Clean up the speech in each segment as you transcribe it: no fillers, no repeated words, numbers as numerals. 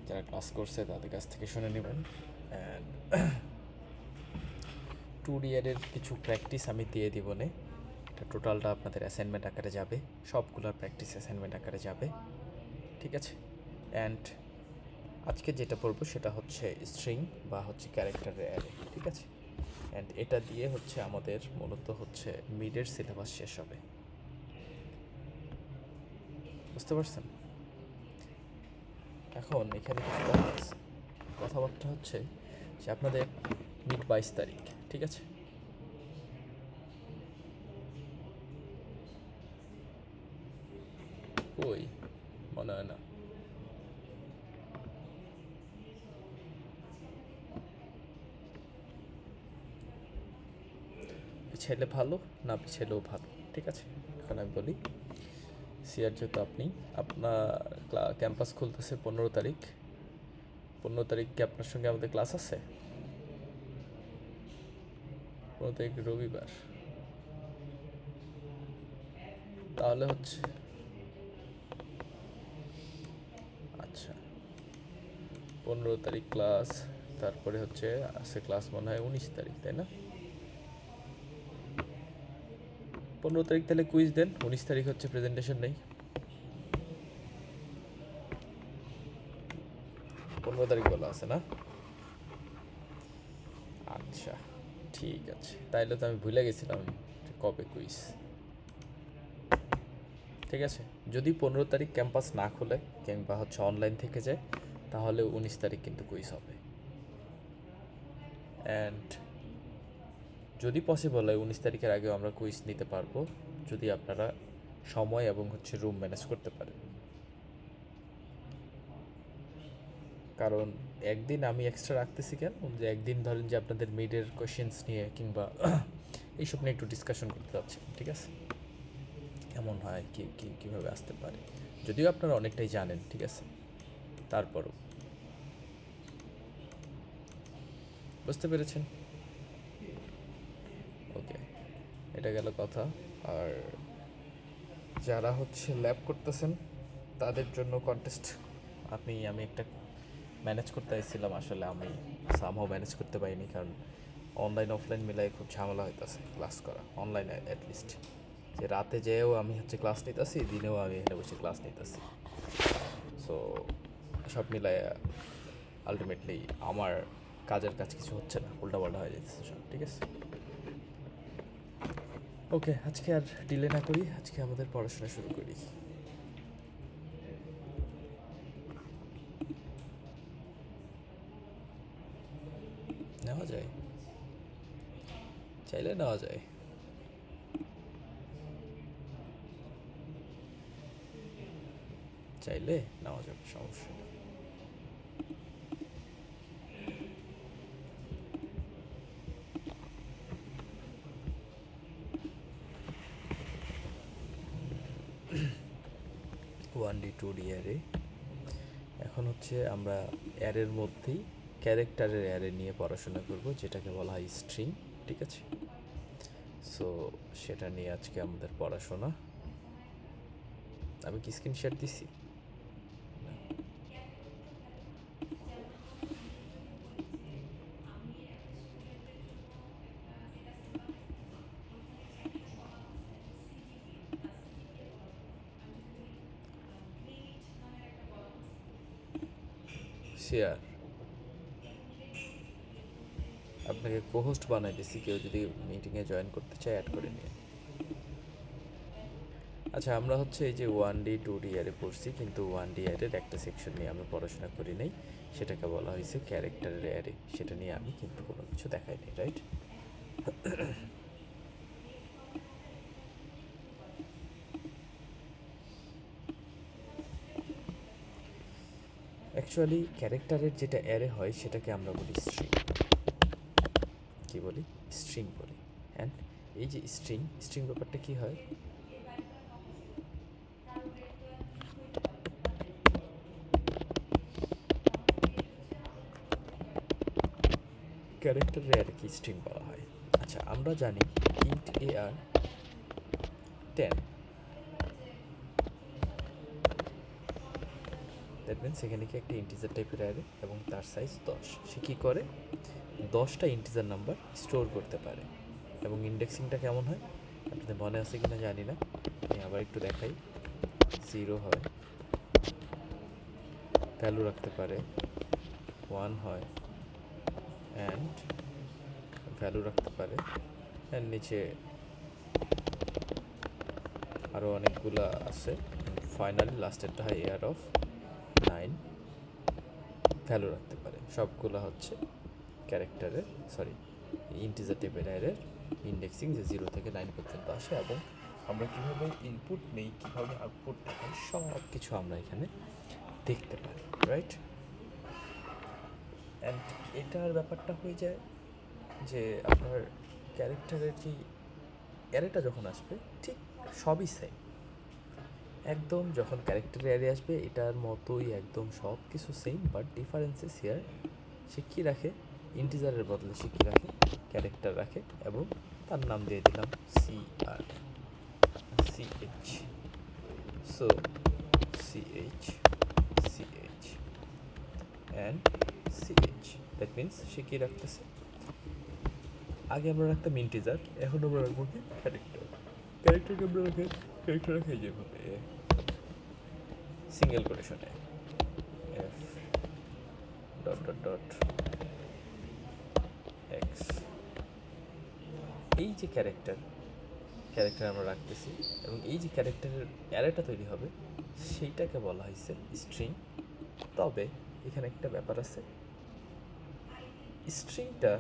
যারা ক্লাস করছে তাদের কাছ থেকে শুনে নেবেন। অ্যান্ড 2D এর কিছু প্র্যাকটিস আমি দিয়ে দিব নে। এটা টোটালটা আপনাদের অ্যাসাইনমেন্ট আকারে যাবে, সবগুলোর প্র্যাকটিস অ্যাসাইনমেন্ট আকারে যাবে, ঠিক আছে? অ্যান্ড আজকে যেটা পড়বো সেটা হচ্ছে স্ট্রিং বা হচ্ছে ক্যারেক্টারের অ্যারে, ঠিক আছে? অ্যান্ড এটা দিয়ে হচ্ছে আমাদের মূলত হচ্ছে মিডের সিলেবাস শেষ হবে, বুঝতে পারছেন? এখন এখানে কিছু কথা আছে, কথাবার্তা হচ্ছে যে আপনাদের মিড 22 তারিখ, ঠিক আছে? কই মনে হয় না। পিছাইলে ভালো, না পিছাইলেও ভালো, ঠিক আছে? এখন আমি বলি, সিআর যেহেতু আপনার ক্যাম্পাস খুলতেছে 15 তারিখ। 15 তারিখ কি আপনার সঙ্গে আমাদের ক্লাস আছে? 15 তারিখ রবিবার, তাহলে হচ্ছে আচ্ছা 15 তারিখ ক্লাস, তারপরে হচ্ছে আছে ক্লাস মনে হয় 19 তারিখ, তাই না? 15 তারিখ তাহলে কুইজ দেন, 19 তারিখ হচ্ছে প্রেজেন্টেশন নেই। 15 তারিখ বলা আছে না? আচ্ছা ঠিক আছে, তাইলে তো আমি ভুলে গেছিলাম কবে কুইজ। ঠিক আছে, যদি 15 তারিখ ক্যাম্পাস না খুলে কিংবা হচ্ছে অনলাইন থেকে যায়, তাহলে 19 তারিখ কিন্তু কুইজ হবে। অ্যান্ড যদি পসিবল হয় 19 তারিখের আগেও আমরা কুইজ নিতে পারবো, যদি আপনারা সময় এবং হচ্ছে রুম ম্যানেজ করতে পারেন। কারণ একদিন আমি এক্সট্রা রাখতেছি কেন, যে একদিন ধরেন যে আপনাদের মিডের কোয়েশ্চেন্স নিয়ে কিংবা এইসব নিয়ে একটু ডিসকাশন করতে যাচ্ছি, ঠিক আছে? কেমন হয়, কীভাবে আসতে পারে, যদিও আপনারা অনেকটাই জানেন, ঠিক আছে? তারপরও বুঝতে পেরেছেন? ওকে, এটা গেল কথা। আর যারা হচ্ছে ল্যাব করতেছেন তাদের জন্য কন্টেস্ট আমি একটা ম্যানেজ করতে চাইছিলাম, আসলে আমি সামহাও ম্যানেজ করতে পারিনি, কারণ অনলাইন অফলাইন মিলাই খুব ঝামেলা হইতেছে ক্লাস করা, অনলাইনে অ্যাটলিস্ট। যে রাতে যেয়েও আমি হচ্ছে ক্লাস নিতেছি, দিনেও আমি এখানে বসে ক্লাস নিতেছি। সো সব মিলাই আলটিমেটলি আমার কাজের কাজ কিছু হচ্ছে না, উল্টাপাল্টা হয়ে যাচ্ছে সব, ঠিক আছে? ওকে, আজকে আর ডিলে না করি, আজকে আমাদের পড়াশোনা শুরু করি। নেওয়া যায়, চাইলে নেওয়া যায়। চাইলে নেওয়া যাবে, সমস্যা নেই। 1D 2D অ্যারে, এখন হচ্ছে আমরা অ্যারের মধ্যেই ক্যারেক্টারের অ্যারে নিয়ে পড়াশোনা করব, যেটাকে বলা হয় স্ট্রিং, ঠিক আছে? সো সেটা নিয়ে আজকে আমাদের পড়াশোনা। আমি কি স্ক্রিন শেয়ার দিছি? শেয়ার, আপনাকে কোহোস্ট বানাই দিছি, কেউ যদি মিটিংয়ে জয়েন করতে চায় অ্যাড করে নিয়ে। আচ্ছা, আমরা হচ্ছে এই যে 1D 2D অ্যারে পড়ছি, কিন্তু 1D অ্যারের একটা সেকশন নিয়ে আমরা পড়াশোনা করি নাই, সেটাকে বলা হয়েছে ক্যারেক্টারের অ্যারে। সেটা নিয়ে আমি কিন্তু কোনো কিছু দেখাইনি, রাইট? অ্যাকচুয়ালি ক্যারেক্টারের যেটা অ্যারে হয় সেটাকে আমরা বলি স্ট্রিং। কী বলি? স্ট্রিং বলি। অ্যান্ড এই যে স্ট্রিং, স্ট্রিং ব্যাপারটা কী হয়, ক্যারেক্টারের অ্যারেকে স্ট্রিং বলা হয়। আচ্ছা, আমরা জানি int a r 10, that means এখানে কি একটা ইন্টিজার টাইপের অ্যারে এবং তার সাইজ 10। সে কী করে 10টা ইন্টিজার নাম্বার স্টোর করতে পারে। এবং ইন্ডেক্সিংটা কেমন হয় আপনাদের মনে আছে কি না জানি না, আমি আবার একটু দেখাই। 0 হয়, ভ্যালু রাখতে পারে, 1 হয় অ্যান্ড ভ্যালু রাখতে পারে, অ্যান্ড নিচে আরও অনেকগুলা আছে। ফাইনালি লাস্টেরটা হয় এয়ার অফ 9, ভ্যালু রাখতে পারে। সবগুলো হচ্ছে ক্যারেক্টারের ইন্টিজার টাইপের অ্যারের ইন্ডেক্সিং, যে 0 থেকে 9 পর্যন্ত আসে, এবং আমরা কীভাবে ইনপুট নেই, কীভাবে আউটপুট দেখাই, সব কিছু আমরা এখানে দেখতে পারি, রাইট। অ্যান্ড এটার ব্যাপারটা হয়ে যায় যে আপনার ক্যারেক্টারের যে অ্যারেটা যখন আসবে ঠিক সবই সেম, একদম যখন ক্যারেক্টারের অ্যারে আসবে এটার মতোই একদম সব কিছু সেম, বাট ডিফারেন্সেস হিয়ার সে কী রাখে, ইন্টিজারের বদলে সে কী রাখে, ক্যারেক্টার রাখে, এবং তার নাম দিয়ে দিলাম CH। So CH and CH, that means সে কী রাখতেছে, আগে আমরা রাখতাম ইন্টিজার, এখন আমরা রাখবো কি ক্যারেক্টারকে আমরা ক্যারেক্টার রাখে যেভাবে সিঙ্গেল কোটেশনে F dot dot dot X। এই যে ক্যারেক্টার আমরা রাখতেছি, এবং এই যে ক্যারেক্টারের অ্যারেটা তৈরি হবে সেইটাকে বলা হয়েছে স্ট্রিং। তবে এখানে একটা ব্যাপার আছে, স্ট্রিংটা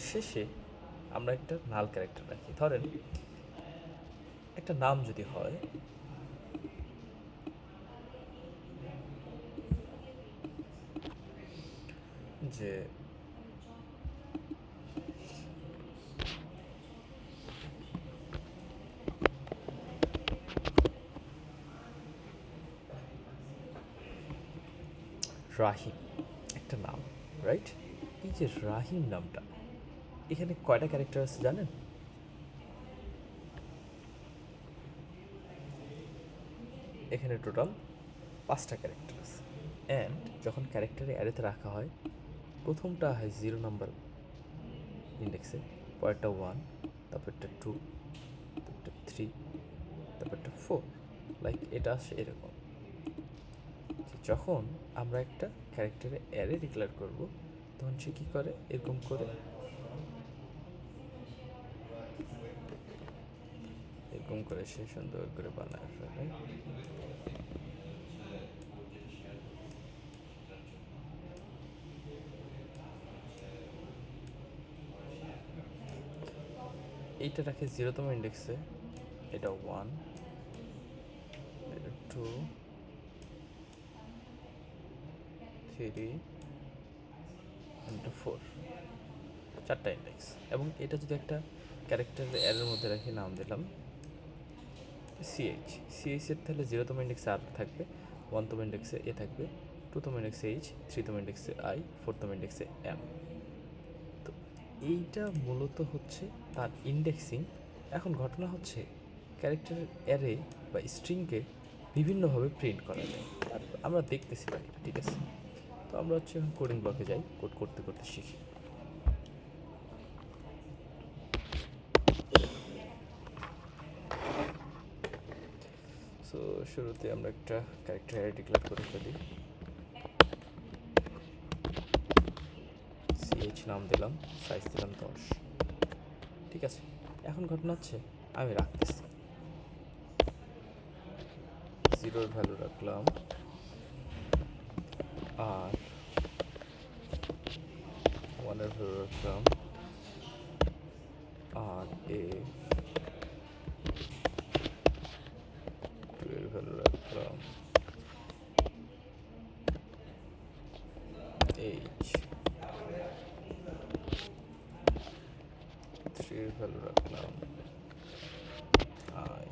শেষে আমরা একটা নাল ক্যারেক্টার রাখি। ধরেন একটা নাম যদি হয়, যে রাহিম একটা নাম, রাইট। এই যে রাহিম নামটা, এখানে কয়টা ক্যারেক্টার আছে জানেন? এখানে টোটাল 5টা ক্যারেক্টার আছে। অ্যান্ড যখন ক্যারেক্টারে অ্যারেতে রাখা হয়, প্রথমটা হয় 0 নাম্বার ইন্ডেক্সে, পরেরটা 1, তারপরটা 2, তারপরটা 3, তারপরটা 4, লাইক এটা আসে এরকম। যখন আমরা একটা ক্যারেক্টারে অ্যারে ডিক্লেয়ার করব, তখন সে কী করে, এরকম করে সে সুন্দর করে বানায় ফেলে। এইটা রাখে 0তম ইন্ডেক্সে, এটা 1, এটা 2, 3, এটা 4, 4টা ইন্ডেক্স। এবং এটা যদি একটা ক্যারেক্টারের অ্যারের মধ্যে রাখি, নাম দিলাম CH এর, তাহলে 0তম ইন্ডেক্সে আর থাকবে, 1তম ইন্ডেক্সে এ থাকবে, 2তম ইন্ডেক্সে H, 3তম ইন্ডেক্সে I, 4তম ইন্ডেক্সে M। তো এইটা মূলত হচ্ছে তার ইন্ডেক্সিং। এখন ঘটনা হচ্ছে ক্যারেক্টারের অ্যারে বা স্ট্রিংকে বিভিন্নভাবে প্রিন্ট করা যায়, আর আমরা দেখতেছি বাকিটা, ঠিক আছে। তো আমরা হচ্ছে এখন কোডিং ব্লকে যাই, কোড করতে করতে শিখি। সো শুরুতে আমরা একটা ক্যারেক্টার অ্যারে ডিক্লেয়ার করে ফেলি, CH নাম দিলাম, সাইজ দিলাম 10, ঠিক আছে। এখন ঘটনা হচ্ছে আমি রাখতেছি 0 ভ্যালু রাখলাম, আর 1 ভ্যালু রাখলাম, আর A 2 ভ্যালু রাখলাম, H 3 ভ্যালু রাখলাম, I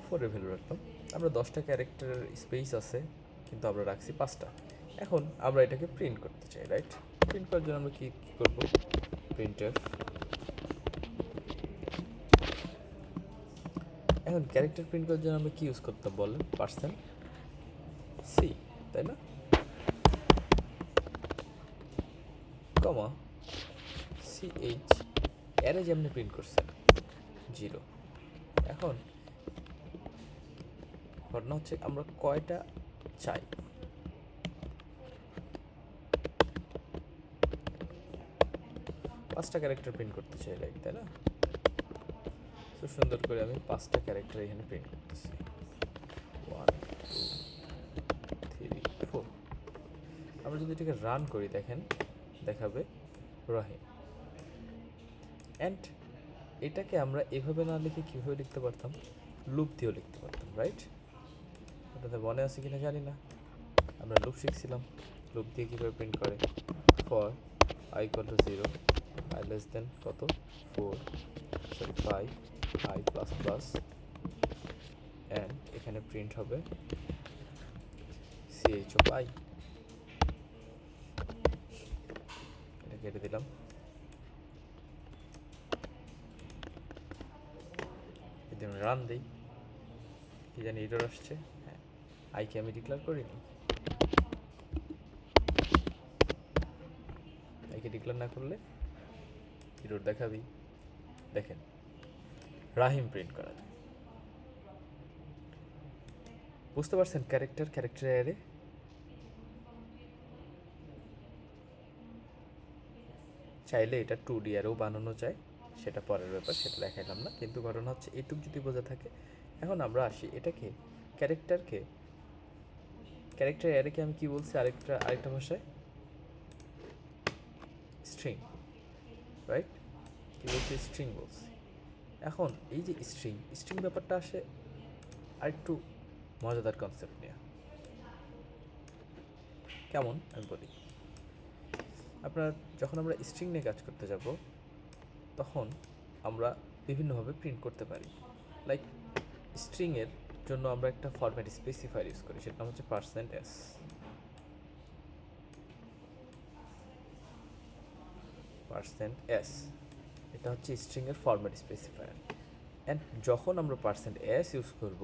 4 ভ্যালু রাখলাম। আমরা 10টা ক্যারেক্টারের স্পেস আছে, কিন্তু আমরা রাখছি 5টা। এখন আমরা এটাকে প্রিন্ট করতে চাই, রাইট। প্রিন্ট করার জন্য আমরা কী করবো, printf। এখন ক্যারেক্টার প্রিন্ট করার জন্য আমরা কি ইউজ করতাম বলেন? পার্সেন্ট সি, তাই না? কমা CH অ্যারে যেমনি প্রিন্ট করছেন 0। এখন ঘটনা হচ্ছে আমরা কয়টা চাই, পাঁচটা ক্যারেক্টার প্রিন্ট করতে চাই, রাইট, তাই না? খুব সুন্দর করে আমি পাঁচটা ক্যারেক্টার এখানে প্রিন্ট করতেছি। 1 2 3 4। আমরা যদি এটাকে রান করি, দেখেন দেখাবে রহিম। অ্যান্ড এটাকে আমরা এভাবে না লিখে কীভাবে লিখতে পারতাম? লুপ দিয়েও লিখতে পারতাম, রাইট? ওটাতে মনে আছে কিনা জানি না, আমরা লুপ শিখছিলাম। লুপ দিয়ে কীভাবে প্রিন্ট করে? For i = 0, i less than কত 4 sorry 5 i plus plus, and এখানে প্রিন্ট হবে ch of i। এটা কেটে দিলাম। যদি আমি রান দিই, কি জানি এরর আসছে। হ্যাঁ, আইকে আমি ডিক্লেয়ার করিনি। আইকে ডিক্লেয়ার না করলে এরর দেখাবি। দেখেন রাহিম প্রিন্ট করা যায়। বুঝতে পারছেন? Character array. চাইলে এটা 2D অ্যারেও বানানো যায়, সেটা পরের ব্যাপার, সেটা দেখাইলাম না। কিন্তু ঘটনা হচ্ছে এটুক যদি বোঝা থাকে। এখন আমরা আসি এটাকে ক্যারেক্টার অ্যারেকে আমি কি বলছি আরেকটা ভাষায়? String, right? কি বলছি? স্ট্রিং বলছি। এখন এই যে স্ট্রিং ব্যাপারটা আসে আরেকটু মজাদার কনসেপ্ট নিয়ে। কেমন আমি বলি, আপনার যখন আমরা স্ট্রিং নিয়ে কাজ করতে যাব, তখন আমরা বিভিন্নভাবে প্রিন্ট করতে পারি। লাইক স্ট্রিংয়ের জন্য আমরা একটা ফরম্যাট স্পেসিফায়ার ইউজ করি, সেটা হচ্ছে %s। %s এটা হচ্ছে স্ট্রিংয়ের ফরম্যাট স্পেসিফায়ার। অ্যান্ড যখন আমরা %s ইউজ করব,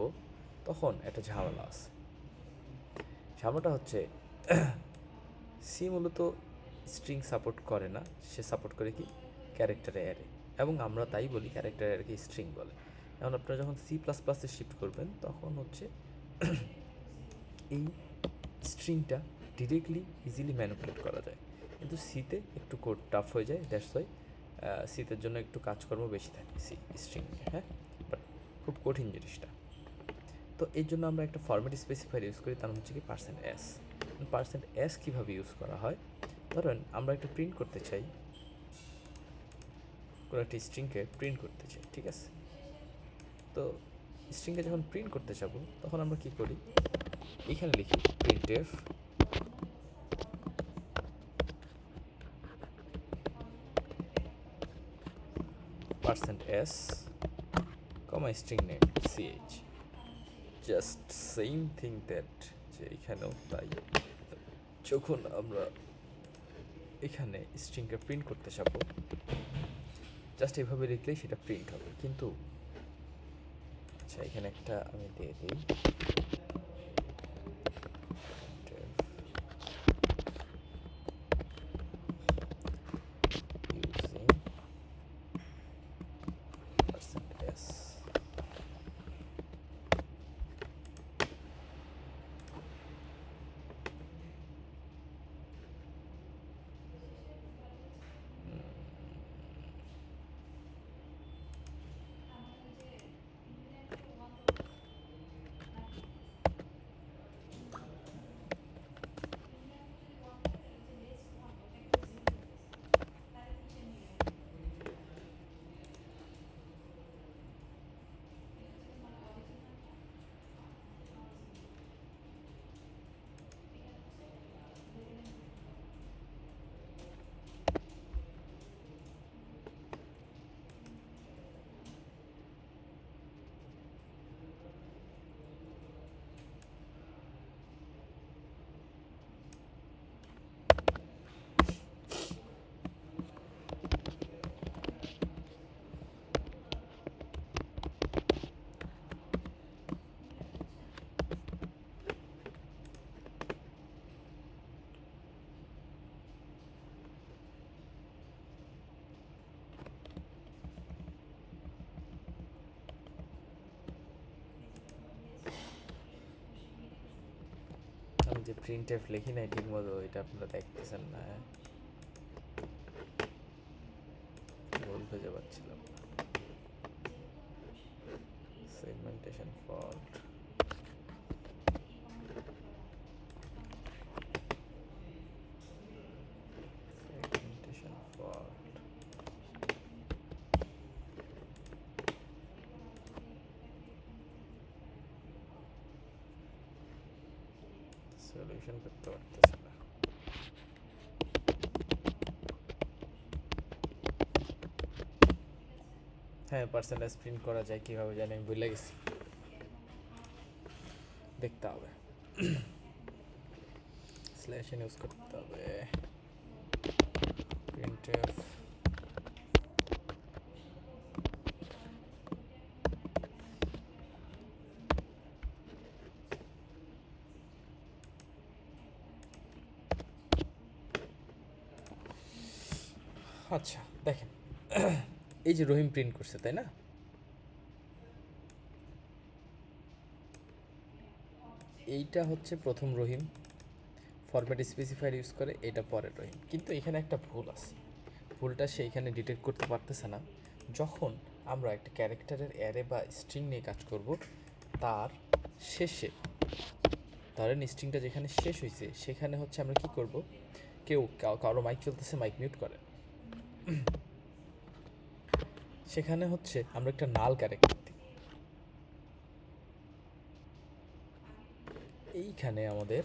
তখন একটা ঝামেলা আছে। ঝামেলাটা হচ্ছে সি মূলত স্ট্রিং সাপোর্ট করে না, সে সাপোর্ট করে কি? Character array. এবং আমরা তাই বলি ক্যারেক্টার অ্যারেকে স্ট্রিং বলে। এখন আপনারা যখন C++-এ শিফট করবেন, তখন হচ্ছে এই স্ট্রিংটা ডিরেক্টলি ইজিলি ম্যানিপুলেট করা যায়, কিন্তু সিতে একটু কোড টাফ হয়ে যায়। দ্যাটস ওয়াই সিতের জন্য একটু কাজকর্ম বেশি থাকে স্ট্রিং, হ্যাঁ, বাট খুব কঠিন জিনিসটা। তো এর জন্য আমরা একটা ফরম্যাট স্পেসিফায়ার ইউজ করি, তার হচ্ছে কি %s। %s কীভাবে ইউজ করা হয়? ধরেন আমরা একটা প্রিন্ট করতে চাই, কোনো একটা স্ট্রিংকে প্রিন্ট করতে চাই, ঠিক আছে? তো স্ট্রিংকে যখন প্রিন্ট করতে যাব, তখন আমরা কি করি? এখানে লিখি printf %s, string name ch। Just same thing that, যে এখানেও তাই। যখন আমরা এখানে স্ট্রিংকে প্রিন্ট করতে যাব, জাস্ট এভাবে লিখলেই সেটা প্রিন্ট হবে। কিন্তু আচ্ছা, এখানে একটা আমি দিয়ে দিই %s। যে প্রিন্টএফ লিখি নাই ঠিক মতো, এটা আপনারা দেখতেছেন না, ভুল খুঁজে পাচ্ছিলাম। Segmentation fault, segmentation fault, solution করতে পারতেছে না। হ্যাঁ, পার্সেন্টেজ প্রিন্ট করা যায় কীভাবে জানি, আমি ভুলে গেছি, দেখতে হবে, স্ল্যাশ ইউজ করতে হবে। প্রিন্টএফ আচ্ছা দেখেন, এই যে রহিম প্রিন্ট করছে তাই না, এইটা হচ্ছে প্রথম রহিম, ফরম্যাট স্পেসিফায়ার ইউজ করে, এটা পরের রহিম। কিন্তু এখানে একটা ভুল আছে, ভুলটা সে এখানে ডিটেক্ট করতে পারতেছে না। যখন আমরা একটা ক্যারেক্টারের অ্যারে বা স্ট্রিং নিয়ে কাজ করব, তার শেষে ধরেন স্ট্রিংটা যেখানে শেষ হয়েছে সেখানে হচ্ছে আমরা কি করব, কারো মাইক চলতেছে, মাইক মিউট করে, সেখানে হচ্ছে আমরা একটা নাল ক্যারেক্টার দিই। এইখানে আমাদের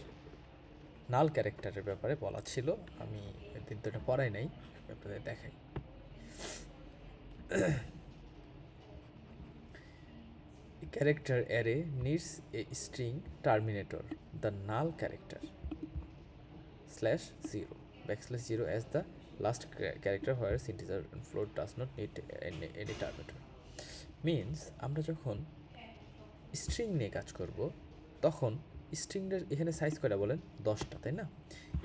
নাল ক্যারেক্টারের ব্যাপারে বলা ছিল, আমি একদিন তো এটা পড়াই নাই, আপনাদের দেখাই। Character array needs a string terminator, the null character /0 \0 as the last character, whereas integer and float does not need any terminator. Means আমরা যখন স্ট্রিং নিয়ে কাজ করব তখন স্ট্রিংটার এখানে সাইজ কয়টা বলেন, 10টা, তাই না?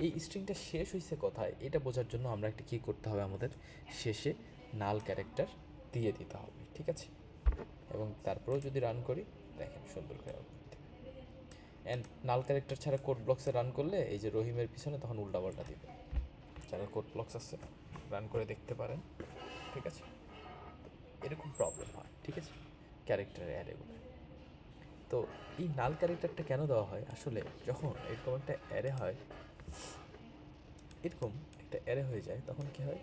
এই স্ট্রিংটা শেষ হয়েছে কোথায় এটা বোঝার জন্য আমরা একটা কী করতে হবে, আমাদের শেষে নাল ক্যারেক্টার দিয়ে দিতে হবে, ঠিক আছে? এবং তারপরেও যদি রান করি, দেখেন সুন্দর করে অ্যান্ড নাল ক্যারেক্টার ছাড়া কোড ব্লকসে রান করলে এই যে রহিমের পিছনে তখন উল্টাপাল্টা দিবে। যারা কোড ব্লকস আছে রান করে দেখতে পারেন, ঠিক আছে? এরকম প্রবলেম হয়, ঠিক আছে, ক্যারেক্টারের অ্যারেগুলো। তো এই নাল ক্যারেক্টারটা কেন দেওয়া হয়, আসলে যখন এরকম একটা অ্যারে হয়, এরকম একটা অ্যারে হয়ে যায়, তখন কি হয়,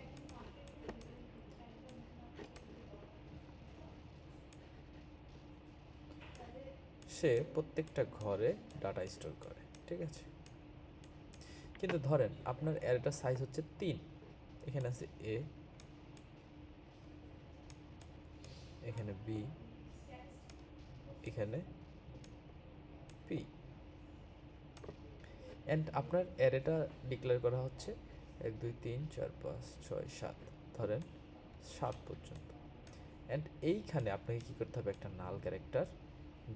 সে প্রত্যেকটা ঘরে ডাটা স্টোর করে, ঠিক আছে? কিন্তু ধরেন আপনার অ্যারেটার সাইজ হচ্ছে 3, এখানে আছে এ, এখানে বি, এখানে পি, অ্যান্ড আপনার অ্যারেটা ডিক্লেয়ার করা হচ্ছে 1 2 3 4 5 6 7, ধরেন 7 পর্যন্ত। অ্যান্ড এইখানে আপনাকে কী করতে হবে, একটা নাল ক্যারেক্টার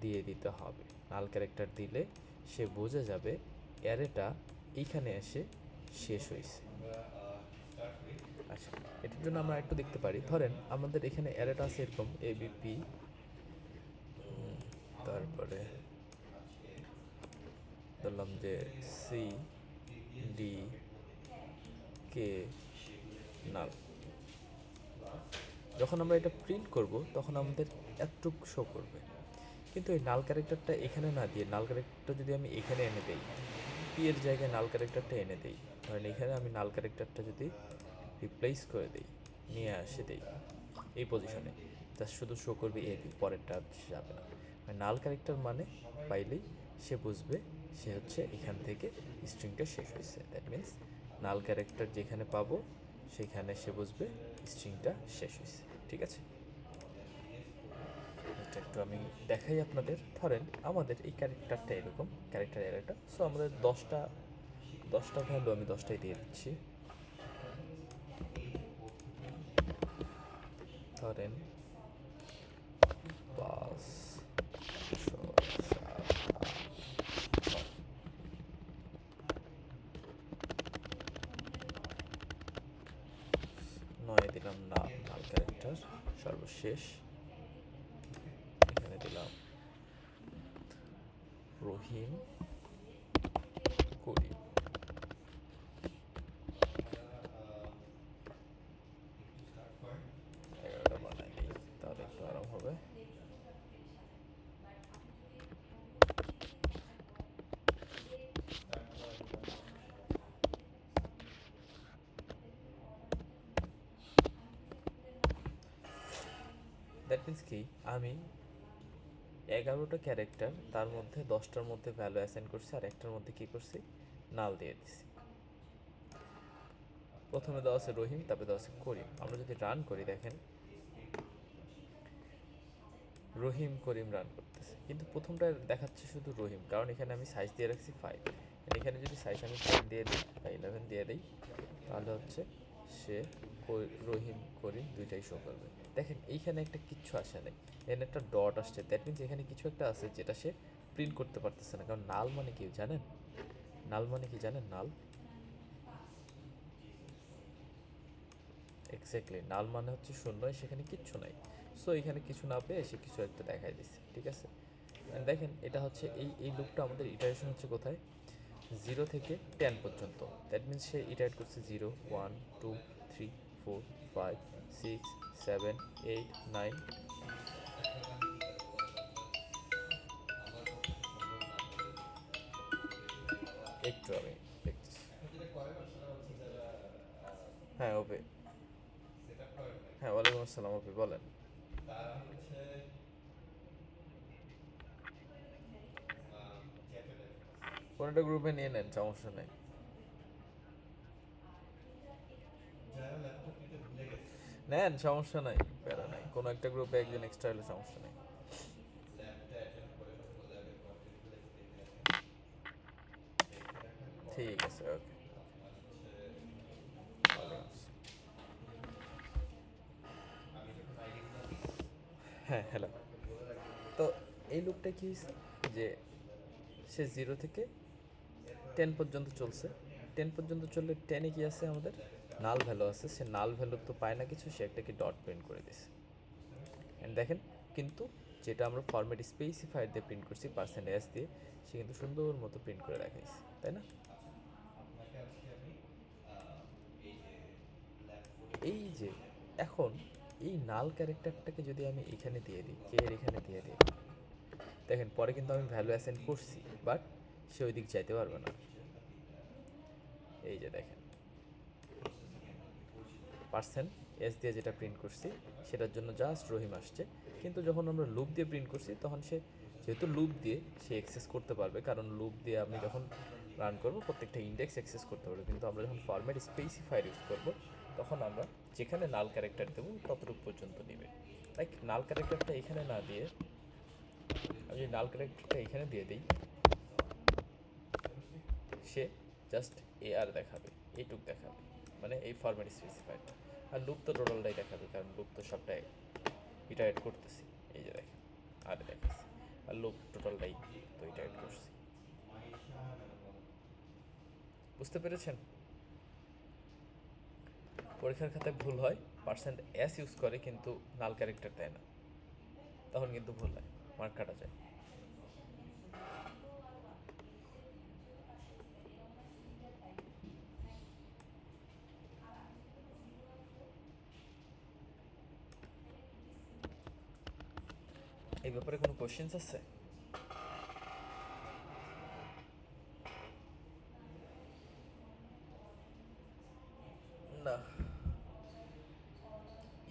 দিয়ে দিতে হবে। নাল ক্যারেক্টার দিলে সে বুঝে যাবে অ্যারেটা এইখানে এসে শেষ হয়েছে। আচ্ছা, এটার জন্য আমরা একটু দেখতে পারি, ধরেন আমাদের এখানে অ্যারেটা আছে এরকম এবিপি, তারপরে ধরলাম যে সি ডি কে নাল। যখন আমরা এটা প্রিন্ট করব তখন আমাদের এতটুকু শো করবে, কিন্তু এই নাল ক্যারেক্টারটা এখানে না দিয়ে নাল ক্যারেক্টারটা যদি আমি এখানে এনে দেই, পি এর জায়গায় নাল ক্যারেক্টারটা এনে দেই, ধরেন এখানে আমি নাল ক্যারেক্টারটা যদি রিপ্লেস করে দেই, নিয়ে আসে দেই এই পজিশনে, জাস্ট শুধু শো করবে এ বি, পরেরটা যাবে না। নাল ক্যারেক্টার মানে পাইলেই সে বুঝবে সে হচ্ছে এখান থেকে স্ট্রিংটা শেষ হয়েছে। দ্যাট মিন্স নাল ক্যারেক্টার যেখানে পাবো সেখানে সে বুঝবে স্ট্রিংটা শেষ হয়েছে, ঠিক আছে? এটা একটু আমি দেখাই আপনাদের। ধরেন আমাদের এই ক্যারেক্টারটা এরকম, ক্যারেক্টার অ্যারেটা, সো আমাদের 10টা ভ্যালু আমি 10টাই দিয়ে দিচ্ছি। ধরেন 5 6 7 8 9 দিলাম নাল ক্যারেক্টার সর্বশেষ, এখানে দিলাম রহিম, করি। এগারোটা বানাই দিই, তাহলে একটু আরাম হবে। দ্যাট মিনস কি, আমি 11টা ক্যারেক্টার, তার মধ্যে 10টার মধ্যে ভ্যালু অ্যাসাইন করছি, আর একটার মধ্যে কি করছি, নাল দিয়ে দিছি। প্রথমে দেওয়া আছে রহিম, তারপরে দেওয়া আছে করিম। আমরা যদি রান করি, দেখেন রহিম করিম রান করতেছে, কিন্তু প্রথমটা দেখাচ্ছে শুধু রহিম, কারণ এখানে আমি সাইজ দিয়ে রাখছি 5। এখানে যদি সাইজ আমি 10 দিয়ে দিই বা 11 দিয়ে দিই, তাহলে হচ্ছে সে রহিম করিম দুইটাই শো করবে। দেখেন এইখানে একটা কিচ্ছু আসে নাই, এখানে একটা ডট আসছে, দ্যাট মিনস এখানে কিছু একটা আছে যেটা সে প্রিন্ট করতে পারতেছে না। কারণ নাল মানে কি জানেন? নাল মানে কি জানেন? নাল এক্স্যাক্টলি নাল মানে হচ্ছে শূন্য, সেখানে কিচ্ছু নাই। সো এখানে কিছু না পেয়ে সে কিছু একটা দেখাই দিচ্ছে, ঠিক আছে। And দেখেন এটা হচ্ছে এই লুপটা আমাদের ইটারেশন হচ্ছে কোথায়, 0 থেকে 10 পর্যন্ত। দ্যাট মিনস সে ইটারেট করছে 0 1 2 3 4 5 6 7 8 9। একটু আমি দেখতেছি। হ্যাঁ ওপে, হ্যাঁ ওয়ালাইকুম আসসালাম ওপে, বলেন। কোন একটা গ্রুপে নিয়ে নেন, সমস্যা নেই। নেন, সমস্যা নাই, প্যারা নাই, কোনো একটা গ্রুপে একজন এক্সট্রা হলে সমস্যা নেই। ঠিক আছে, ওকে। হ্যাঁ হ্যালো। তো এই লুপটা কি হয়েছে যে সে 0 থেকে 10 পর্যন্ত চলছে। 10 পর্যন্ত চললে 10-এ কি আছে আমাদের, নাল ভ্যালু আছে। সে নাল ভ্যালু তো পায় না কিছু, সে একটা কি ডট প্রিন্ট করে দিছে। অ্যান্ড দেখেন, কিন্তু যেটা আমরা ফরম্যাট স্পেসিফায়ার দিয়ে প্রিন্ট করছি পার্সেন্ট দিয়ে, সে কিন্তু সুন্দর মতো প্রিন্ট করে রাখাইছে, তাই না? এই যে এখন এই নাল ক্যারেক্টারটাকে যদি আমি এখানে দিয়ে দিই, কে এর এখানে দিয়ে দিই, দেখেন পরে কিন্তু আমি ভ্যালু অ্যাসাইন করছি, বাট সে ওই দিক যাইতে পারবে না। এই যে দেখেন পার্সেন্ট এস দিয়ে যেটা প্রিন্ট করছি সেটার জন্য জাস্ট রহিম আসছে, কিন্তু যখন আমরা লুপ দিয়ে প্রিন্ট করছি তখন সে, যেহেতু লুপ দিয়ে সে অ্যাক্সেস করতে পারবে, কারণ লুপ দিয়ে আমি যখন রান করব প্রত্যেকটা ইন্ডেক্স অ্যাক্সেস করতে পারবে। কিন্তু আমরা যখন ফরম্যাট স্পেসিফায়ার ইউজ করব, তখন আমরা যেখানে নাল ক্যারেক্টার দেবো ততটুকু পর্যন্ত নেবে। লাইক নাল ক্যারেক্টারটা এখানে না দিয়ে আমি যদি নাল ক্যারেক্টারটা এখানে দিয়ে দিই, সে জাস্ট এ আর দেখাবে, এইটুক দেখাবে, মানে এই ফরম্যাট স্পেসিফায়ারটা। আর লুপ তো টোটালটাই দেখাবে, কারণ লুপ তো সবটাই ইটারেট করতেছি। এই যে দেখেন, আর দেখাচ্ছি, আর লুপ টোটালটাই তো ইটারেট করছি। বুঝতে পেরেছেন? পরীক্ষার খাতায় ভুল হয়, পার্সেন্ট এস ইউজ করে কিন্তু নাল ক্যারেক্টার দেয় না, তখন কিন্তু ভুল হয়, মার্ক কাটা যায়। এই ব্যাপারে কোনো কোশ্চেন্স আছে? না,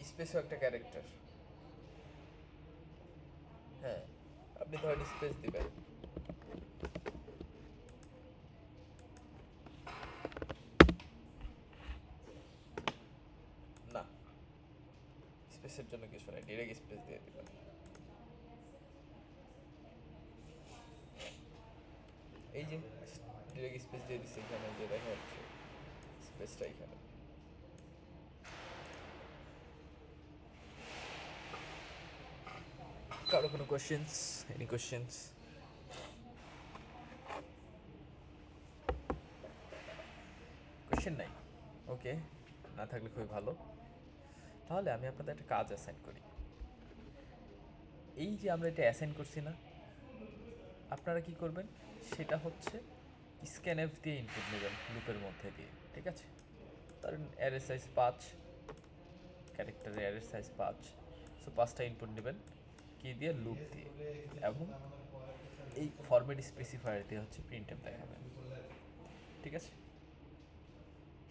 স্পেসও একটা ক্যারেক্টার। হ্যাঁ, আপনি ধরেন স্পেস দিবেন, না স্পেসের জন্য কিছু নাই, ডিরেক্ট স্পেস দিয়ে দিবেন। এই যে ডিরেক্ট স্পেস দিয়ে দিচ্ছে এখানে, যে দেখা যাচ্ছে স্পেসটা এখানে। কারো কোনো কোশ্চেন্স? Any questions? কোশ্চেন নাই? ওকে, না থাকলে খুবই ভালো। তাহলে আমি আপনাদের একটা কাজ অ্যাসাইন করি। এই যে আমরা এটা অ্যাসাইন করছি না, আপনারা কি করবেন সেটা হচ্ছে স্ক্যানএফ দিয়ে ইনপুট নেবেন লুপের মধ্যে দিয়ে, ঠিক আছে? ধরেন অ্যারে সাইজ 5, ক্যারেক্টারের অ্যারে সাইজ 5, সো 5টা ইনপুট নেবেন কি দিয়ে, লুপ দিয়ে, এবং এই ফরম্যাট স্পেসিফায়ার দিয়ে হচ্ছে প্রিন্টএফ দেখাবেন, ঠিক আছে?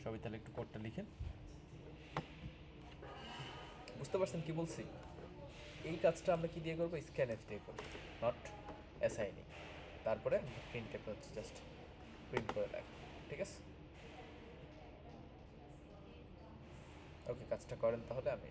সবাই তাহলে একটু কোডটা লিখেন। বুঝতে পারছেন কি বলছি? এই কাজটা আমরা কি দিয়ে করবো, স্ক্যানএফ দিয়ে করবো, নট অ্যাসাইনিং। তারপরে প্রিন্টএফ হচ্ছে জাস্ট প্রিন্ট করে রাখবো, ঠিক আছে? ওকে, কাজটা করেন তাহলে। আমি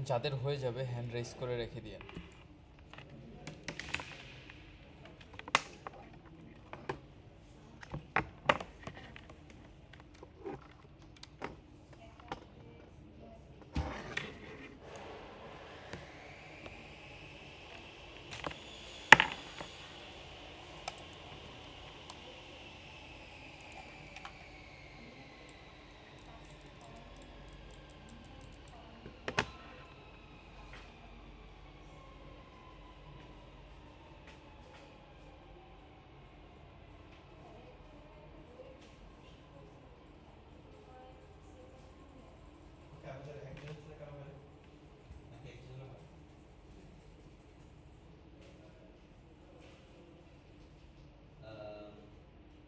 যাদের হয়ে যাবে হ্যান্ড রাইজ করে রেখে দিয়ে।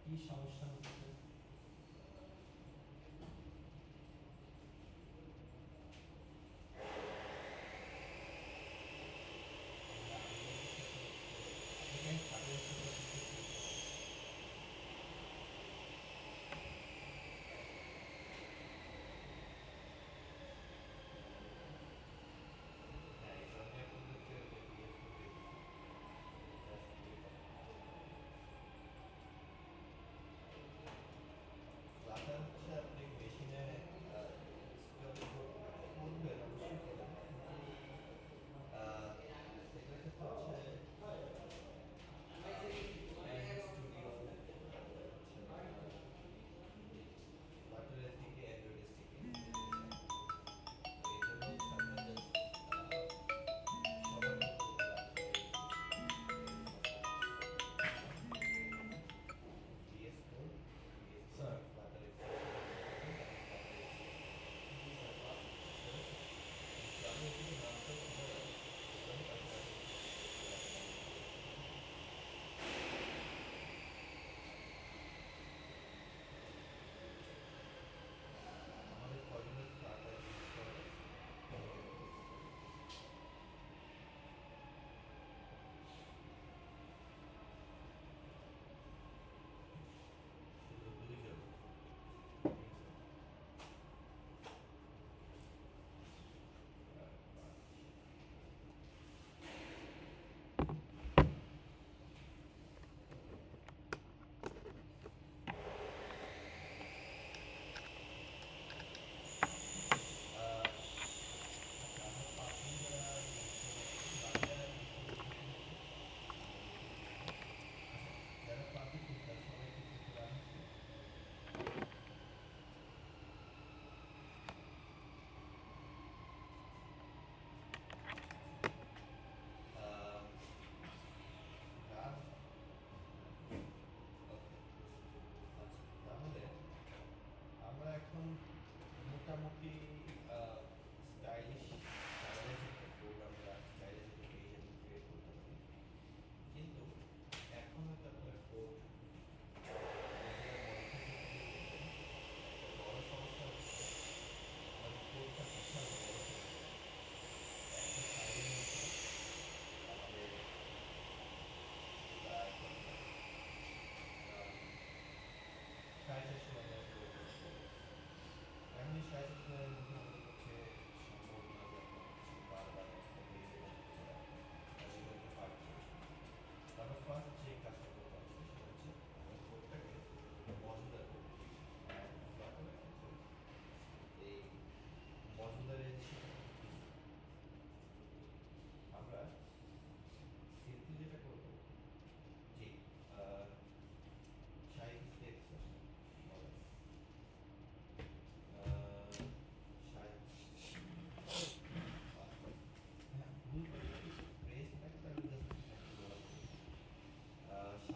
কি সমস্যা হচ্ছে?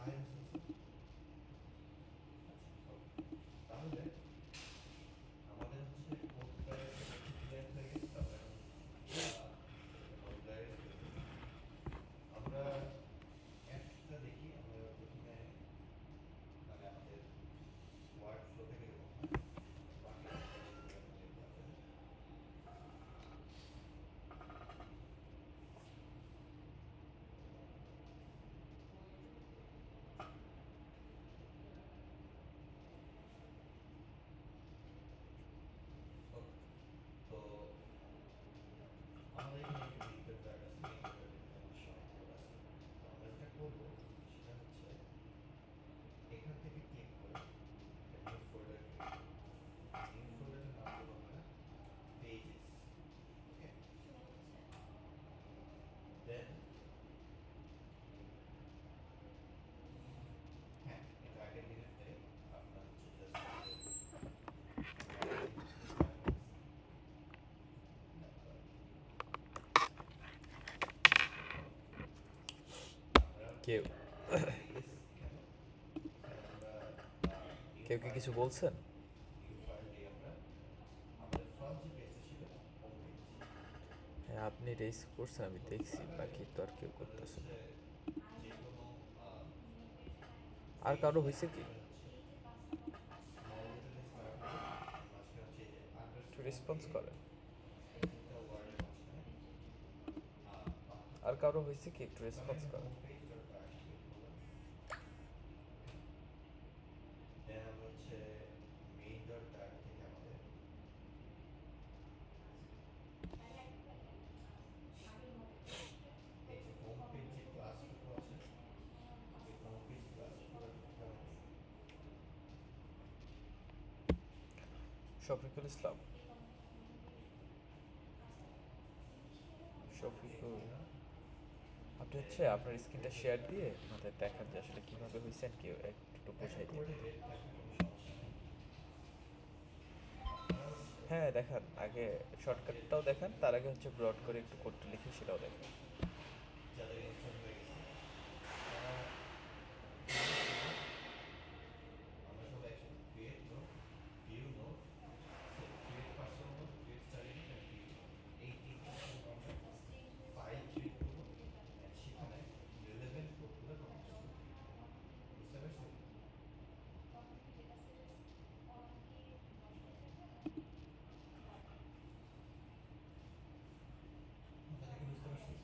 তাহের হোসেন স্যার। আচ্ছা, ওকে। তাহলে আমাদের হচ্ছে কোড ক্লিয়ার হয়ে গেছে, তারপর এখন মডিউলারাইজ করব। আমরা অ্যাপটা দেখি। আমরা প্রথমে মানে আমাদের ওয়ার্ক ফ্লোটা কিরকম হয়, বাকি জিনিসগুলো এখন দেখবো আসলে। ওকে, তো আমাদের এখানে একটা মেইন ডট আছে, মেইন ডটের ভিতরে আমাদের সব কোড আছে। তো আমরা যেটা করবো সেটা হচ্ছে এখান থেকে ক্লিক করে একটা নিউ ফোল্ডার ক্রিয়েট করব। নিউ ফোল্ডারের নাম দেবো আমরা পেজেস। ওকে, দেন হ্যাঁ, এটা আগের দিনের টাই। আপনার হচ্ছে জাস্ট আমাদের আমরা আগের দিন থেকে স্টার্ট করতেছি। তারপর আমরা কেউ পেজেস, এখানে এখানে আমরা নিউ কেউ কি ফাইল কিছু নেব। বলছেন? নিউ ফাইল দিয়ে আমরা আমাদের ফার্স্ট যে পেজটা ছিল হোম পেজ, হ্যাঁ, আপনি রেস করছেন, আমি ছোট্ট দেখছি, আকারে বাকি তো আর কেউ আপনাদের করতেছে হচ্ছে না। যে কোনো আর পেজ কারো হয়েছে লেখা কি? যাবে হচ্ছে স্মল লেটারে স্টার্ট হবে, মাঝখানে হচ্ছে এই যে একটু আন্ডারস্কোর রেসপন্স দিয়ে করেন। প্রত্যেকটা ওয়ার্ডের মাঝখানে পার্থক্য আর করবে। কারো হয়েছে কি? একটু তো আমি রেসপন্স এখানে করেন। Home page dot art click করলাম। ওকে, দেন আমরা হচ্ছে মেইন ডট আর্ট থেকে আমাদের এই যে হোম পেজ যে ক্লাসটুকু আছে, এই হোম পেজ ক্লাসটুকুর থেকে আমাদের শফিকুল ইসলাম, শফিকুল, এখানে আপনি হচ্ছে দেন আপনার স্ক্রিনটা শেয়ার দিয়ে আমাদের দেখান যে আসলে কিভাবে হয়েছে, কি একটু এখন বোঝাই দিন। বোর্ডে রেড থাকবে, কোনো সমস্যা নেই। আপনারা হচ্ছে হ্যাঁ, দেখান আগে, আমাদের শর্টকাটটাও দেখান, তার আগে হচ্ছে ব্রড করে একটু কোডটা লিখে সেটাও দেখান। যাদের ইনস্টল হয়ে গেছে তারা ক্রিয়েট নোট, আমরা সব একসাথে create note, view note, create personal note, create study note and view note, এই তিনটার জন্য আমরা ফাইল ক্রিয়েট করবো এন্ড সেখানে রিলেভেন্ট কোডগুলো কপি করব। বুঝতে পারছেন? কথাটা কি বুঝতে পারছেন?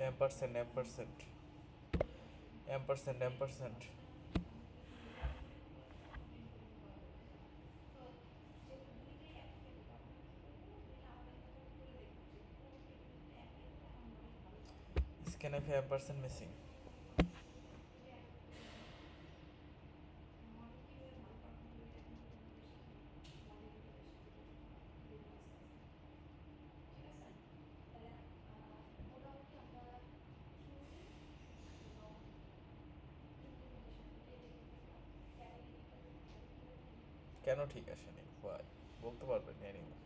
ampersand ampersand ampersand ampersand scanf ampersand missing. কেন ঠিক আসেনি? Why? বলতে পারবেন anyway?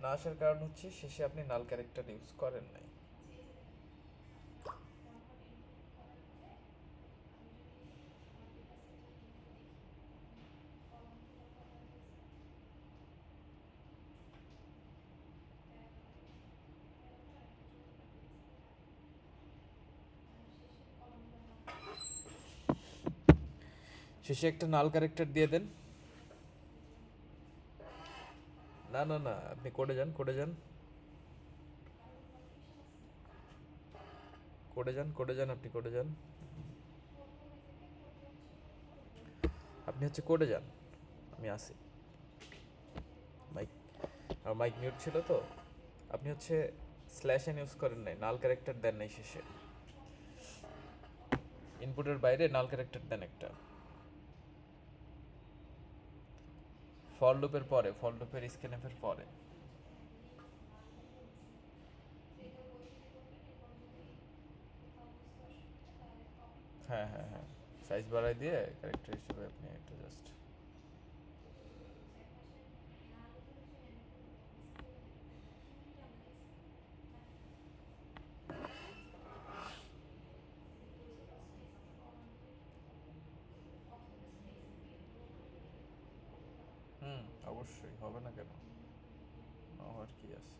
না আসার কারণ হচ্ছে শেষে আপনি নাল ক্যারেক্টার ইউজ করেন নাই। শেষে একটা নাল ক্যারেক্টার দিয়ে দেন। না না না, আপনি কোডে যান, কোডে যান, কোডে যান, কোডে যান, আপনি কোডে যান, আপনি হচ্ছে কোডে যান। আমি আসি। মাইক, আর মাইক মিউট ছিল তো। আপনি হচ্ছে স্ল্যাশ এন ইউজ করেন নাই, নাল ক্যারেক্টার দেন নাই শেষে। ইনপুটের বাইরে নাল ক্যারেক্টার দেন একটা। ফর লুপের পরে, ফর লুপের স্ক্যানএফের পরে। হ্যাঁ হ্যাঁ হ্যাঁ, সাইজ বাড়াই দিয়ে ক্যারেক্টার হিসেবে আপনি এটা জাস্ট। হুম, অবশ্যই হবে না কেন, হওয়ার কি আছে।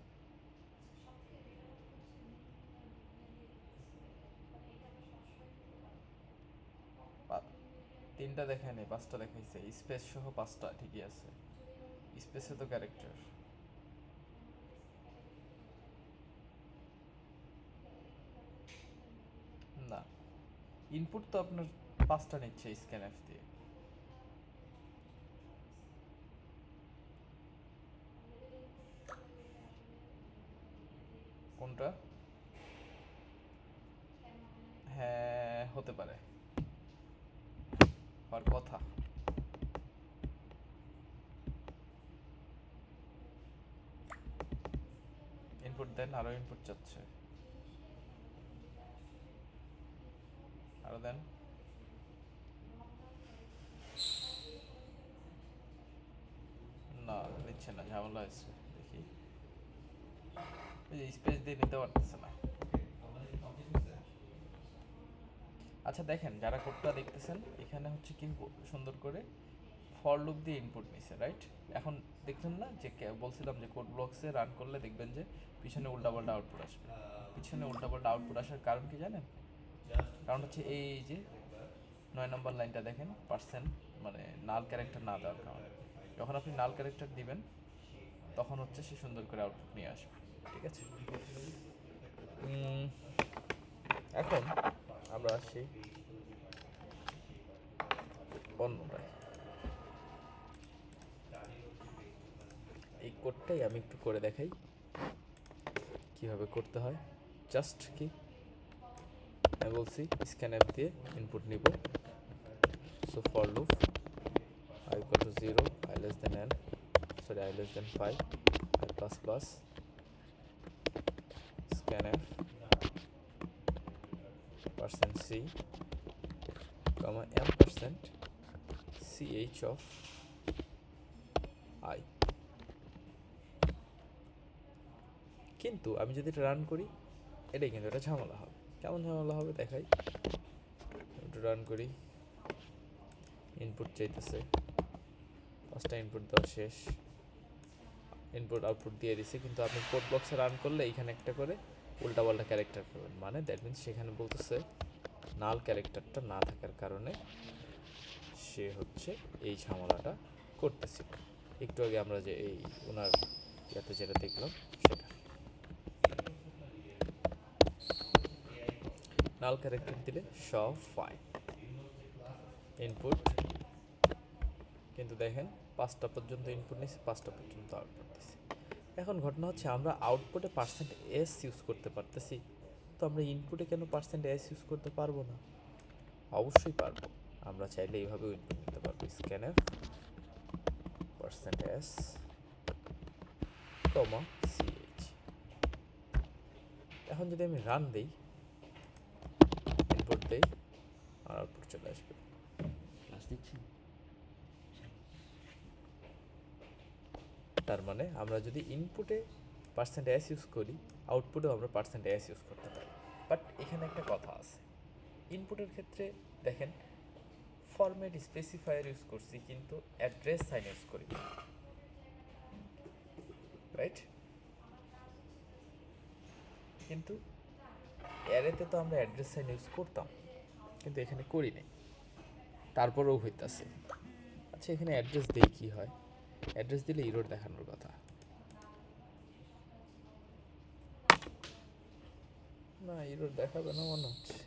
তিনটা দেখায় নেই, পাঁচটা দেখাইছে, স্পেস সহ পাঁচটা ঠিকই আছে। স্পেসে তো ক্যারেক্টার না, ইনপুট তো আপনার পাঁচটা নিচ্ছে স্ক্যানএফ দিয়ে। কোনটা? হ্যাঁ হতে পারে, হওয়ার কথা। ইনপুট দেন, আরো ইনপুট চাচ্ছে, আরো দেন। না নিচ্ছে না, ঝামেলা হয়েছে দেখি। এই যে স্পেস দিয়ে নিতে পারতেছে না। আচ্ছা দেখেন, যারা কোডটা দেখতেছেন এখানে হচ্ছে কি সুন্দর করে ফর লুপ দিয়ে ইনপুট নিছে, রাইট? এখন দেখলেন না যে বলছিলাম যে কোড ব্লকসে রান করলে দেখবেন যে পিছনে উল্টাপাল্টা আউটপুট আসবে। পিছনে উল্টাপাল্টা আউটপুট আসার কারণ কি জানেন? কারণ হচ্ছে এই যে 9 নম্বর লাইনটা দেখেন, পার্সেন্ট মানে নাল ক্যারেক্টার না দেওয়ার কারণে। যখন আপনি নাল ক্যারেক্টার দিবেন তখন হচ্ছে সে সুন্দর করে আউটপুট নিয়ে আসবে, ঠিক আছে? এখন আমরা আসি অন্যটায়। এই কোডটাই আমি একটু করে দেখাই কিভাবে করতে হয়। জাস্ট কি আমি বলছি স্ক্যান অ্যাপ দিয়ে ইনপুট নিব। So for loop I equal to 0, I less than n, sorry I less than 5, I plus plus scanf percent %c comma ampersand ch of I। কিন্তু আমি যদি এটা রান করি, এটাই কিন্তু এটা ঝামেলা হবে। কেমন ঝামেলা হবে দেখাই। একটু রান করি, ইনপুট চাইতেছে, পাঁচটা ইনপুট দেওয়া শেষ, ইনপুট আউটপুট দিয়ে দিছে। কিন্তু আপনি কোড বক্সে রান করলে এইখানে একটা করে উল্টাপাল্টা ক্যারেক্টার পাবেন, মানে দ্যাট মিনস সেখানে বলতেছে নাল ক্যারেক্টারটা না থাকার কারণে সে হচ্ছে এই ঝামেলাটা করতেছিল। একটু আগে আমরা যে এই ওনার ইয়াতে যেটা দেখলাম সেটা। নাল ক্যারেক্টার দিলে সব ফাইন। ইনপুট, কিন্তু দেখেন 5টা পর্যন্ত ইনপুট নিচ্ছে, 5টা পর্যন্ত আউটপুট দিচ্ছে। এখন ঘটনা হচ্ছে আমরা আউটপুটে পার্সেন্ট এস ইউজ করতে পারতেছি, তো আমরা ইনপুটে কেন পার্সেন্ট এস ইউজ করতে পারবো না? অবশ্যই পারবো। আমরা চাইলে এইভাবেও ইনপুট নিতে পারবো, scanf percent s comma ch. এখন যদি আমি রান দিই, ইনপুট দিই, আর আউটপুট চলে আসবে। ক্লাস দিচ্ছেন? তার মানে আমরা যদি ইনপুটে পার্সেন্ট এস ইউজ করি, আউটপুটেও আমরা পার্সেন্ট এস ইউজ করতে পারি। বাট এখানে একটা কথা আছে, ইনপুটের ক্ষেত্রে দেখেন ফরম্যাট স্পেসিফায়ার ইউজ করছি, কিন্তু অ্যাড্রেস সাইন ইউজ করি, রাইট? কিন্তু অ্যারেতে তো আমরা অ্যাড্রেস সাইন ইউজ করতাম, কিন্তু এখানে করি নাই, তারপরেও হইতাছে। আচ্ছা, এখানে অ্যাড্রেস দিই কি হয়? অ্যাড্রেস দিলে ইরোর দেখানোর কথা না, ইরোর দেখাবে না মনে হচ্ছে।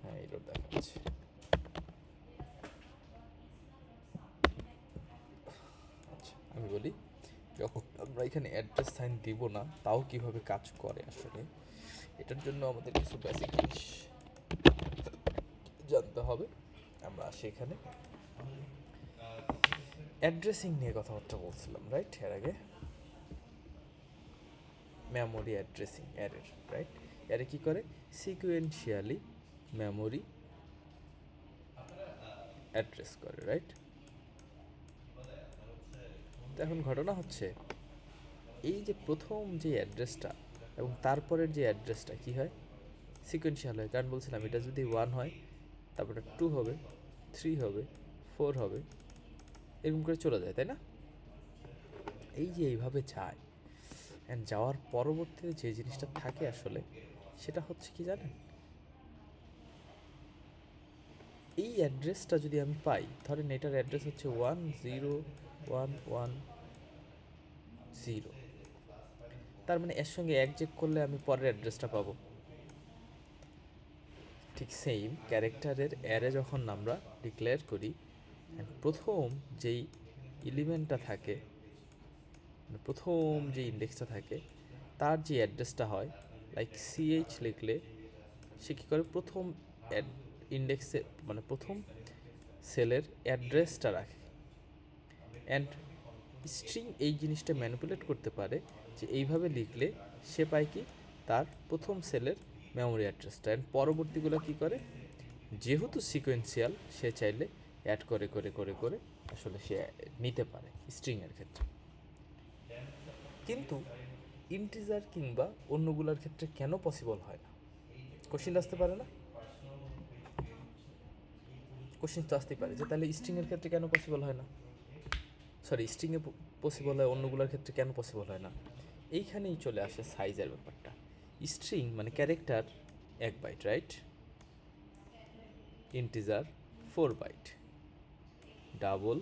হ্যাঁ, ইরোর দেখাচ্ছে। আচ্ছা, আমি বলি, যখন আমরা এখানে অ্যাড্রেস সাইন দিব না, তাও কিভাবে কাজ করে আসলে, এটার জন্য আমাদের কিছু বেসিক জিনিস জানতে হবে। আমরা আসি এখানে অ্যাড্রেসিং নিয়ে কথাবার্তা বলছিলাম, রাইট? এর আগে মেমোরি অ্যাড্রেসিং অ্যারের, রাইট? এরে কি করে? সিকুয়েন্সিয়ালি মেমোরি অ্যাড্রেস করে, রাইট? তো এখন ঘটনা হচ্ছে, এই যে প্রথম যে অ্যাড্রেসটা এবং তারপরের যে অ্যাড্রেসটা কি হয়? সিকুয়েন্সিয়াল হয়। কারণ বলছিলাম এটা যদি 1 হয়, তারপরে 2 হবে, 3 হবে, 4 হবে, এরকম করে চলে যায়, তাই না? এই যে এইভাবে যায়, অ্যান্ড যাওয়ার পরবর্তীতে যে জিনিসটা থাকে আসলে, সেটা হচ্ছে কি জানেন? এই অ্যাড্রেসটা যদি আমি পাই, ধরেন এটার অ্যাড্রেস হচ্ছে 10110, তার মানে এর সঙ্গে এক যোগ করলে আমি পরের অ্যাড্রেসটা পাবো। ঠিক সেম ক্যারেক্টারের অ্যারে যখন আমরা ডিক্লেয়ার করি, প্রথম যেই এলিমেন্টটা থাকে, প্রথম যে ইন্ডেক্সটা থাকে, তার যে অ্যাড্রেসটা হয়, লাইক সিএইচ লিখলে সে কী করে? প্রথম ইন্ডেক্সে মানে প্রথম সেলের অ্যাড্রেসটা রাখে। অ্যান্ড স্ট্রিং এই জিনিসটা ম্যানিপুলেট করতে পারে যে এইভাবে লিখলে সে পায় কি? তার প্রথম সেলের মেমোরি অ্যাড্রেসটা। অ্যান্ড পরবর্তীগুলো কী করে? যেহেতু সিকোয়েন্সিয়াল, সে চাইলে অ্যাড করে করে করে করে আসলে সে নিতে পারে স্ট্রিংয়ের ক্ষেত্রে। কিন্তু ইন্টিজার কিংবা অন্যগুলোর ক্ষেত্রে কেন পসিবল হয় না? কোশ্চিন আসতে পারে না? কোশ্চিন তো আসতেই পারে যে তাহলে স্ট্রিংয়ের ক্ষেত্রে কেন পসিবল হয় না? সরি, স্ট্রিংয়ে পসিবল হয়, অন্যগুলোর ক্ষেত্রে কেন পসিবল হয় না? এইখানেই চলে আসে সাইজের ব্যাপারটা। স্ট্রিং মানে character 1 byte, right? Integer 4 byte, double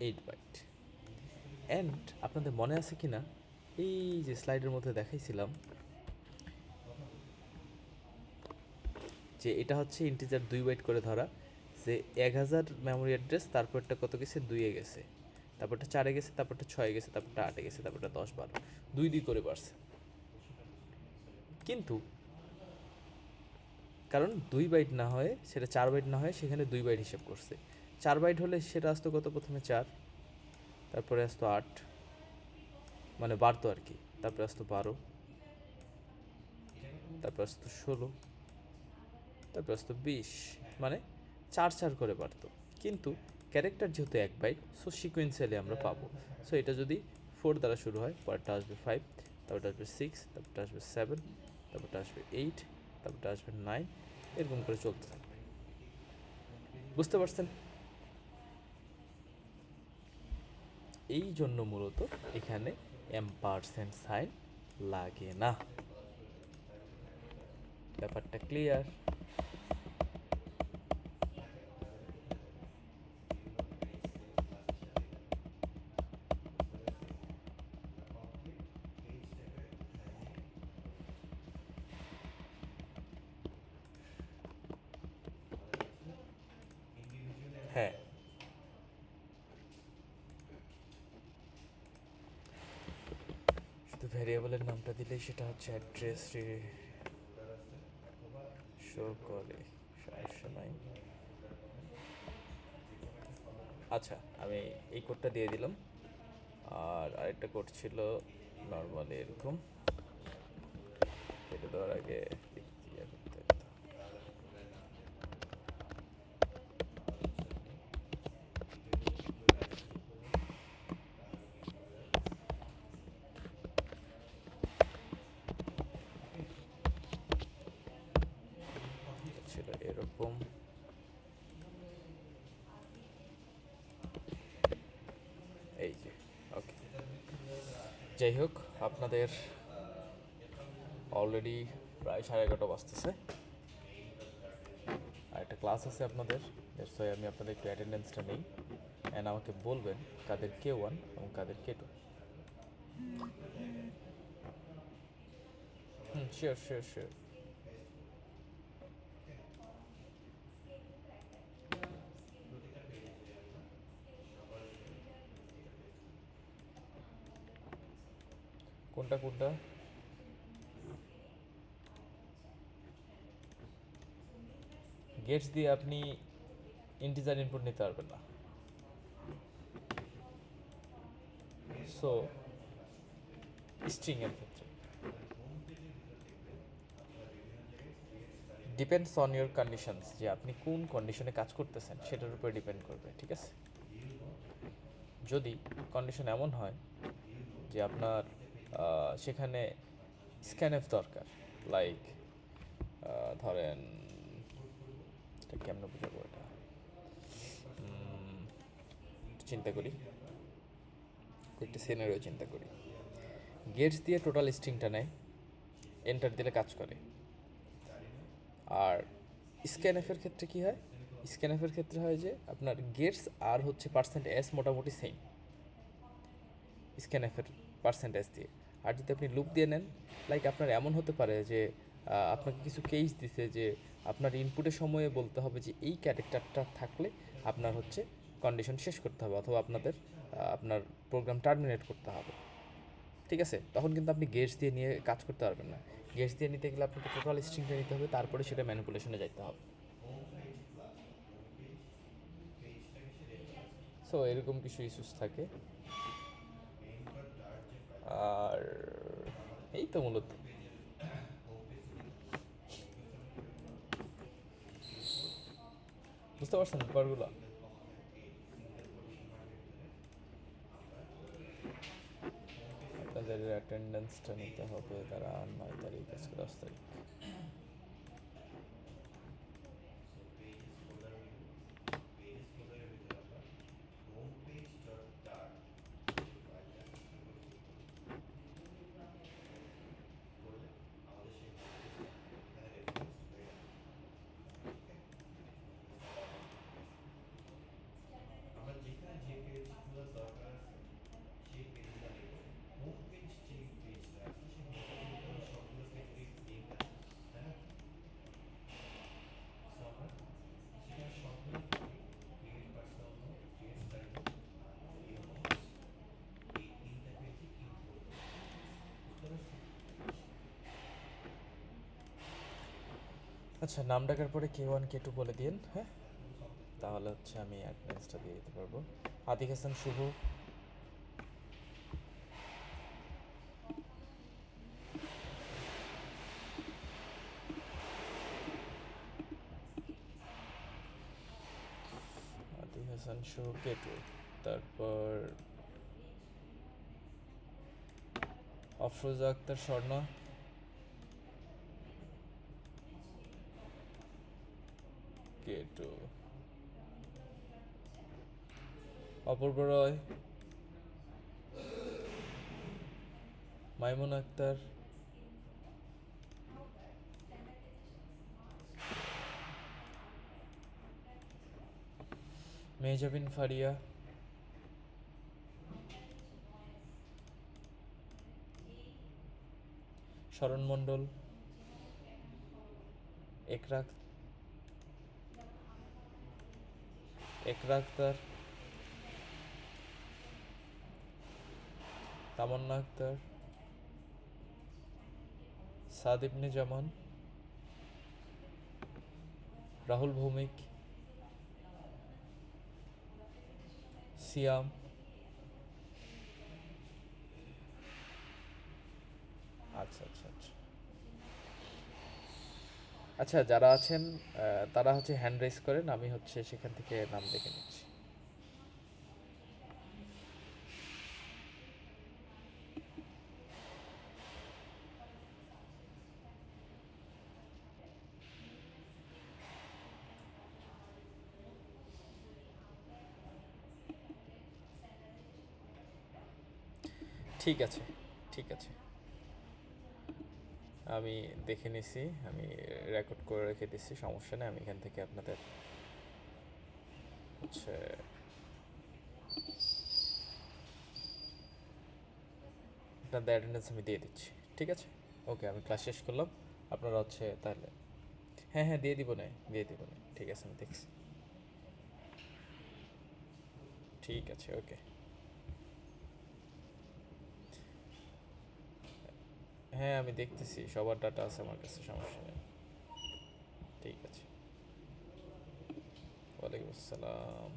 8 byte. And আপনাদের মনে আছে কি না, এই যে স্লাইডের মধ্যে দেখাইছিলাম যে এটা হচ্ছে ইন্টিজার 2 বাইট করে ধরা, যে 1000 মেমোরি অ্যাড্রেস, তারপরটা কত গেছে? 2-এ গেছে, তারপরটা 4-এ গেছে, তারপরটা 6-এ গেছে, তারপরটা 8-এ গেছে, তারপরটা 10-12, 2 করে বাড়ছে। কিন্তু কারণ 2 বাইট না হয়ে সেটা 4 বাইট না হয়ে সেখানে 2 বাইট হিসেব করছে। 4 বাইট হলে সেটা আসতো কত? প্রথমে 4, তারপরে আসতো 8, মানে বাড়তো আর কি, তারপরে আসতো 12, তারপর আসতো 16, তারপর আসতো 20, মানে 4 করে বাড়তো। কিন্তু ক্যারেক্টার যেহেতু 1 বাইট, সো সিকোয়েন্সিয়ালি আমরা পাবো। সো এটা যদি 4 দ্বারা শুরু হয়, পরেরটা আসবে 5, তারপরটা আসবে 6, তারপরটা আসবে 7, তারপরটা আসবে 8, তারপরটা আসবে 9, এরকম করে চলতে থাকবে। বুঝতে পারছেন? এই জন্য মূলত এখানে এম্পারসেন্ট সাইন লাগে না। ব্যাপারটা ক্লিয়ার? হ্যাঁ, শুধু ভ্যারিয়েবলের নামটা দিলেই সেটা হচ্ছে অ্যাড্রেস ফোল্ডার আছে অথবা শো করে, সমস্যা নাই। আচ্ছা, আমি এই কোডটা দিয়ে দিলাম। আর আরেকটা কোড ছিল নর্মালি এরকম, কেটে দেওয়ার আগে ইয়ে করতে হতো। তাহলে আপনি ফোল্ডারের নাম দিয়ে আর হচ্ছে আপনি এটাকে উপরে রাইট ক্লিক করবেন, তাহলে উনি চলে যাবে। ওকে, কমপ্লিট ছিল এরকম। এই যে, ওকে। এটা আপনি খুলে যাই হোক, আপনাদের অলরেডি প্রায় 11:30 বাজতেছে, আর একটা ক্লাস আছে আপনাদের। দ্যাটস ওয়াই আমি আপনাদের একটু অ্যাটেন্ডেন্সটা নেই, অ্যান্ড আমাকে বলবেন কাদের K1 এবং কাদের K2। Sure sure sure. প্রতিটা পেজে আমরা সবার এটা পেস্ট করি। কোনটা কোনটা? গেটস দিয়ে আপনি ইন্টিজার ইনপুট নিতে পারবেন না। সো স্ট্রিং এর ক্ষেত্রে ডিপেন্ডস অন ইউর কন্ডিশনস, যে আপনি কোন কন্ডিশনে কাজ করতেছেন সেটার উপরে ডিপেন্ড করবে, ঠিক আছে? যদি কন্ডিশন এমন হয় যে আপনার সেখানে স্ক্যানএফ দরকার, লাইক ধরেন, এটা কেমনে বুঝাবো, এটা চিন্তা করি, একটা সিনারিও চিন্তা করি। গেটস দিয়ে টোটাল স্ট্রিংটা নেয়, এন্টার দিলে কাজ করে। আর স্ক্যানএফের ক্ষেত্রে কি হয়? স্ক্যানএফের ক্ষেত্রে হয় যে আপনার গেটস আর হচ্ছে %s মোটামুটি সেম স্ক্যানএফের %s দিয়ে। আর যদি আপনি লুপ দিয়ে নেন, লাইক আপনার এমন হতে পারে যে আপনাকে কিছু কেস দিছে যে আপনার ইনপুটের সময়ে বলতে হবে যে এই ক্যারেক্টারটা থাকলে আপনার হচ্ছে কন্ডিশন শেষ করতে হবে, অথবা আপনার প্রোগ্রাম টার্মিনেট করতে হবে, ঠিক আছে? তখন কিন্তু আপনি গেটস দিয়ে নিয়ে কাজ করতে পারবেন না। গেটস দিয়ে নিতে গেলে আপনাকে টোটাল স্ট্রিংটা নিতে হবে, তারপরে সেটা ম্যানিপুলেশনে যাইতে হবে। সো এরকম কিছু ইস্যুস থাকে। আর এই তো মূলত। বুঝতে পারছেন ব্যাপারগুলো? আপনাদের অ্যাটেন্ডেন্সটা নিতে হবে, তারা 9 তারিখ, আজকে 10 তারিখ। আমরা যেখানে যে পেজগুলো দরকার আছে সেই পেজগুলো নেব। হোম পেজ যে পেজটা আছে সেই হোম পেজের সবগুলো পেজেরই লিঙ্ক আছে, তাই না? সো আমরা সেখানে সবগুলো create personal note, create study note, view notes, এই তিনটা পেজে ইনক্লুড করব। বুঝতে পারছি? আচ্ছা, নাম ডাকার পরে K1 K2 বলে দিন, হ্যাঁ? তাহলে হচ্ছে আমি অ্যাটেন্ডেন্সটা দিয়ে দিতে পারবো। আতিক হাসান শুভ, আতিক হাসান শুভ K2। তারপর অফরোজা আক্তার স্বর্ণা K2। অপূর্ব রয়, মাইমুন আক্তার, মেহজাবিন ফারিয়া, শরণ মণ্ডল, একরা একরা আক্তার, তামান্না আক্তার, সাদ ইবনে জামান, রাহুল ভৌমিক, সিয়াম। আচ্ছা আচ্ছা আচ্ছা আচ্ছা, যারা আছেন তারা হচ্ছে হ্যান্ড রেজ করেন, আমি হচ্ছে সেখান থেকে নাম দেখে নিচ্ছি। ঠিক আছে, ঠিক আছে, আমি দেখে নিছি, আমি রেকর্ড করে রেখে দিচ্ছি, সমস্যা নেই। আমি এখান থেকে আপনাদের হচ্ছে আপনাদের অ্যাটেন্ডেন্স আমি দিয়ে দিচ্ছি। ঠিক আছে, ওকে, আমি ক্লাস শেষ করলাম। আপনারা হচ্ছে তাহলে, হ্যাঁ হ্যাঁ দিয়ে দিব না, দিয়ে দিব না, ঠিক আছে, আমি দেখছি। ঠিক আছে, ওকে। হ্যাঁ আমি দেখতেছি, সবার ডাটা আছে আমার কাছে, সমস্যা নেই। ঠিক আছে, ওয়ালাইকুম আসসালাম।